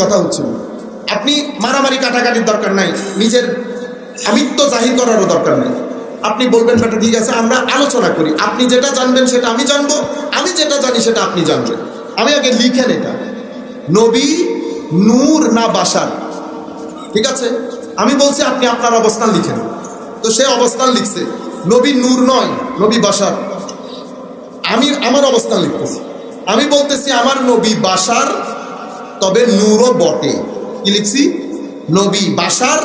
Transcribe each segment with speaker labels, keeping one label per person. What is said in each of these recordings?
Speaker 1: কথা হচ্ছে আপনি মারামারি কাটাকাটির দরকার নাই, নিজের আমিত্ব জাহির করারও দরকার নাই। আপনি বলবেন বেটা ঠিক আছে আমরা আলোচনা করি, আপনি যেটা জানবেন সেটা আমি জানবো, আমি যেটা জানি সেটা আপনি জানবেন। আমি আগে লিখেন এটা, নবী নূর না বাশার? ঠিক আছে, আমি বলছি আপনি আপনার অবস্থান লিখেন। তো সে অবস্থান লিখছে নবী নূর নয়, নবী বাশার। আমি আমার অবস্থান লিখতেছি, আমি বলতেছি আমার নবী বাশার, তবে নূরও বটে। কি লিখছি? নবী বাশার,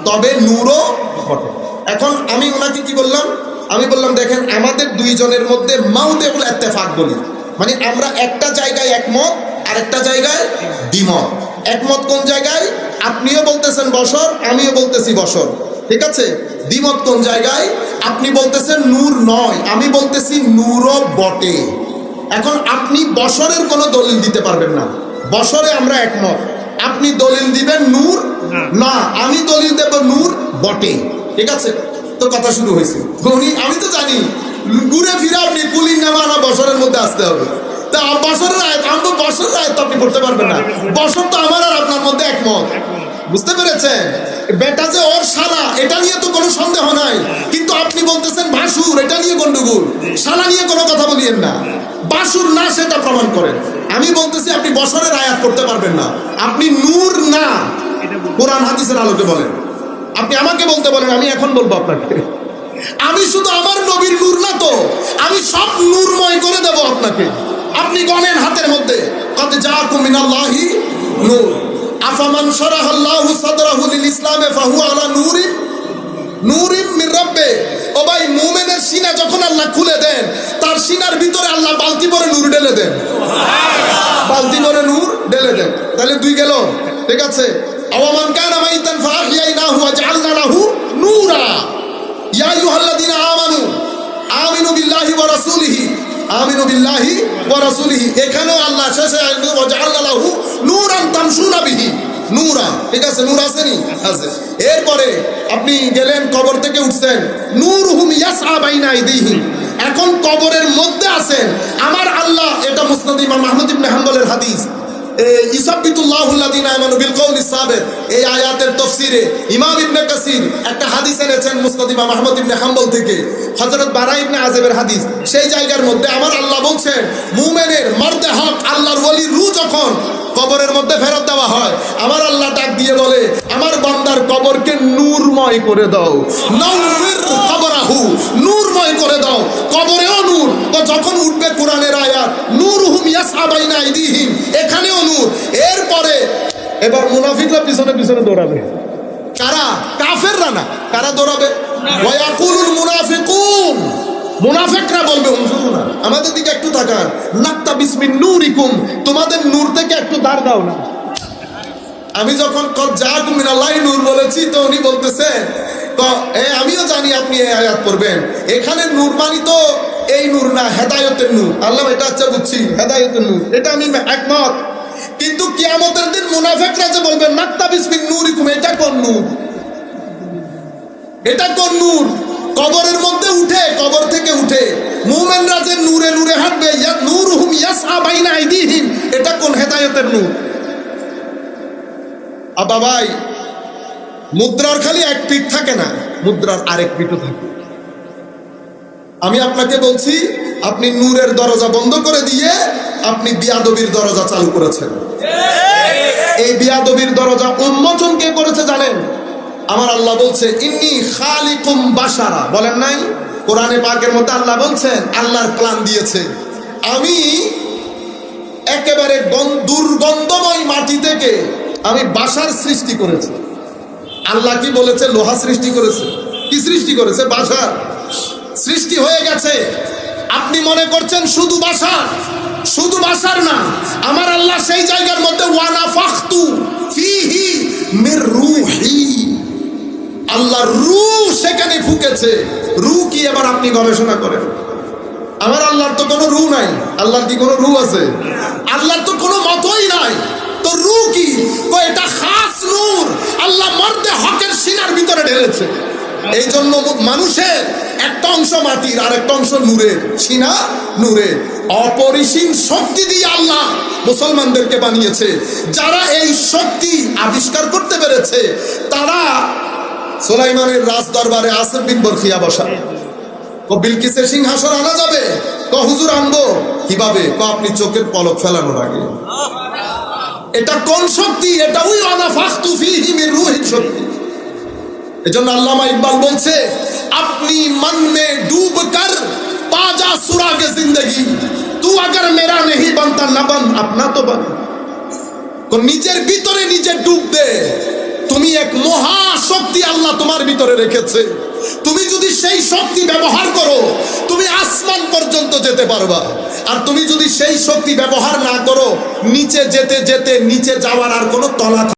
Speaker 1: তবে নূরও বটে। এখন আমি ওনাকে কি বললাম? আমি বললাম দেখেন আমাদের দুইজনের মধ্যে মাউদেউল ইত্তেফাক বলি, মানে আমরা একটা জায়গায় একমত আর একটা জায়গায় দ্বিমত। একমত কোন জায়গায়? আপনিও বলতেছেন বশর, আমিও বলতেছি বশর, ঠিক আছে। দ্বিমত কোন জায়গায়? আপনি বলতেছেন নূর নয়, আমি বলতেছি নূরও বটে। এখন আপনি বশরের কোনো দলিল দিতে পারবেন না, বশরে আমরা একমত। আপনি দলিল দিবেন নূর না, আমি দলিল দেব নূর বটে, ঠিক আছে। তো কথা শুরু হয়েছে। আমি তো জানি ঘুরে ফিরে আপনি কুলির নামা না বশরের মধ্যে আসতে হবে। তা বশরের আয়াত, আমি তো বশরের আয়াত তো আপনি পড়তে পারবেন না। বশর তো আমার আর আপনার মধ্যে একমত, বুঝতে পেরেছেন? বেটা যে ওর শালা, এটা নিয়ে তো কোনো সন্দেহ নাই, কিন্তু আপনি বলতেছেন ভাসুর, এটা নিয়ে গন্ডগোল। শালা নিয়ে কোনো কথা বলিয়েন না, বাসুর না সেটা প্রমাণ করেন। আমি বলতেছি আপনি বশরের আয়াত করতে পারবেন না, আপনি নূর না কোরআন হাদিসের আলোকে বলেন। আপনি আমাকে বলতে বলেন, আমি এখন বলবো আপনাকে। আমি শুধু আমার নবীর নূর না তো, আমি সব নূরময় করে দেব আপনাকে। আপনি গণেন হাতের মধ্যে, কদ জাআকুম মিনাল্লাহি নূর আফামান শারাহাল্লাহু সাদরাহু লিল ইসলামে ফাহুয়া আলা নূরিন মির রাব্বে। ও ভাই, মুমিনের সিনা যখন আল্লাহ খুলে দেন, তার সিনার ভিতরে আল্লাহ বালতি ভরে নূর ঢেলে দেন, বালতি ভরে নূর ঢেলে দেন। তাহলে দুই গেল, ঠিক আছে। আওয়ামান কানা মাইতান ফাআহইয়াইনাহু ওয়া জাআলনা লাহু নূরা ইয়া আইয়ুহাল্লাযীনা আমানু আমিনু বিল্লাহি ওয়া রাসূলিহি, আমিনু বিল্লাহি ওয়া রাসূলিহি। এখানেও আল্লাহ শেষে ওয়া জাআলনা লাহু নূরান তামশুনা বিহি, নূরা, ঠিক আছে। নূর আসেনি? আছে। এরপরে আপনি গেলেন কবর থেকে উঠছেন, নূরুহুম ইয়াসআ বাইনা আইদিহিম। এখন কবরের মধ্যে আছেন আমার আল্লাহ। এটা মুসনাদ ইমাম আহমদ ইবনে হাম্বলের হাদিস। ইসাব্বিতুল্লাহুল্লাযীনা আমানু বিল কওলি সাবিত, এই আয়াতের তাফসীরে ইমাম ইবনে কাসির একটা হাদিস এনেছেন মুসনাদ ইমাম আহমদ ইবনে হাম্বল থেকে, হযরত বারা ইবনে আযিবের হাদিস। সেই জায়গার মধ্যে আমার আল্লাহ বলছেন মুমিনের মর্দে হক আল্লাহর ওলির রূহ যখন কবরের মধ্যে ফেরত দেওয়া হয়, আমার আল্লাহ ডাক দিয়ে বলে আমার বান্দার কবরকে নূরময় করে দাও, নাউরির কবরাহু, নূরময় করে দাও, কবরেও নূর। তো যখন উঠবে কোরআনের আয়াত নূরুহুম ইয়াসআ বাইনা আইদিহিম, এখানেও নূর। এরপরে এবার মুনাফিকরা পিছনে পিছনে দৌড়াবে। কারা? কাফেররা না, কারা দৌড়াবে? ওয়া ইয়াকুলুল মুনাফিকুন, মুনাফিকরা বলবে হুজুর না, আমাদের দিকে একটু তাকান, নাক্তা বিসমিন নূরিকুম, তোমাদের নূর থেকে একটু দাঁড় দাও না। আমি যখন কদ জাআকুম মিনাল্লাহি নূর বলেছি, তো উনি বলতেছেন তো আমিও জানি আপনি এই আয়াত পড়বেন, এখানে নূর মানি তো এই নূর না, হেদায়েতের নূর। আল্লাহ এটা আচ্ছা বুঝছি, হেদায়েতের নূর, এটা আমি একমত। কিন্তু কিয়ামতের দিন মুনাফিকরা যে বলবেন নাক্তা বিসমিন নূরিকুম, এটা কোন নূর? এটা কোন নূর? কবরের মধ্যে উঠে, কবর থেকে উঠে মুমিনরা যে নূরে নূরে হাঁটবে, নূরুহুম ইয়াসআ বাইনা আইদিহিম, এটা কোন হেদায়েতের নূর? আবা ভাই, মুদ্রার খালি এক পিঠ থাকে না, মুদ্রার আরেক পিঠও থাকে। আমি আপনাকে বলছি আপনি নূরের দরজা বন্ধ করে দিয়ে আপনি বিয়াদবির দরজা চালু করেছেন। এই বিয়াদবির দরজা উন্মোচন কে করেছে জানেন? আমার আল্লাহ বলছে ইন্নী খালিকুম বাশারা, বলেন নাই? কোরআনে পাকের মধ্যে আল্লাহ বলছেন, আল্লাহর প্ল্যান দিয়েছে, আমি একেবারে দুর্গন্ধময় মাটি থেকে আমি বাশার সৃষ্টি করেছি। আল্লাহ কি বলেছে? লোহা সৃষ্টি করেছে। কি সৃষ্টি করেছে? বাশার সৃষ্টি হয়ে গেছে। আপনি মনে করছেন শুধু বাশার, শুধু বাশার না, আমার আল্লাহ সেই জায়গার মধ্যে ওয়ানাফাখতু ফিহি মির রূহি, আল্লাহর রূহ সেখানে ফুঁকেছে। রূহ কি? এবার আপনি গবেষণা করেন। আমার আল্লাহর তো কোনো রূহ নাই। আল্লাহর কি কোনো রূহ আছে? আল্লাহর তো কোনো মতই নাই। তো রূহ কি? এটা খাস নূর আল্লাহ মর্দে হকের সিনার ভিতরে ঢেলেছে। এই জন্য মানুষের একটা অংশ মাটির আর একটা অংশ নূরের, সিনা নূরের। অপরিসীম শক্তি দিয়ে আল্লাহ মুসলমানদেরকে বানিয়েছে। যারা এই শক্তি আবিষ্কার করতে পেরেছে তারা সুলাইমানের রাজ দরবারে আসিফ বিন বরখিয়া বসা। বিলকিসের সিংহাসন আনা যাবে? হুজুর আনবো। কিভাবে? আপনি চোখের পলক ফেলানোর আগে। এটা কোন শক্তি? এটা ওই আনাফাখতু ফীহি মির রূহি শক্তি। এজন্য আল্লামা ইকবাল বলছে, আপনি मन में डूब कर पा जा सुराग जिंदगी, तू अगर मेरा नहीं बनता ना बन अपना तो बन। নিজের ভিতরে নিজে ডুব দে। তুমি এক মহা শক্তি আল্লাহ তোমার ভিতরে রেখেছে। তুমি যদি সেই শক্তি ব্যবহার করো তুমি আসমান পর্যন্ত যেতে পারবা। আর তুমি যদি সেই শক্তি ব্যবহার না করো নিচে যেতে যেতে নিচে যাওয়ার আর কোনো তলা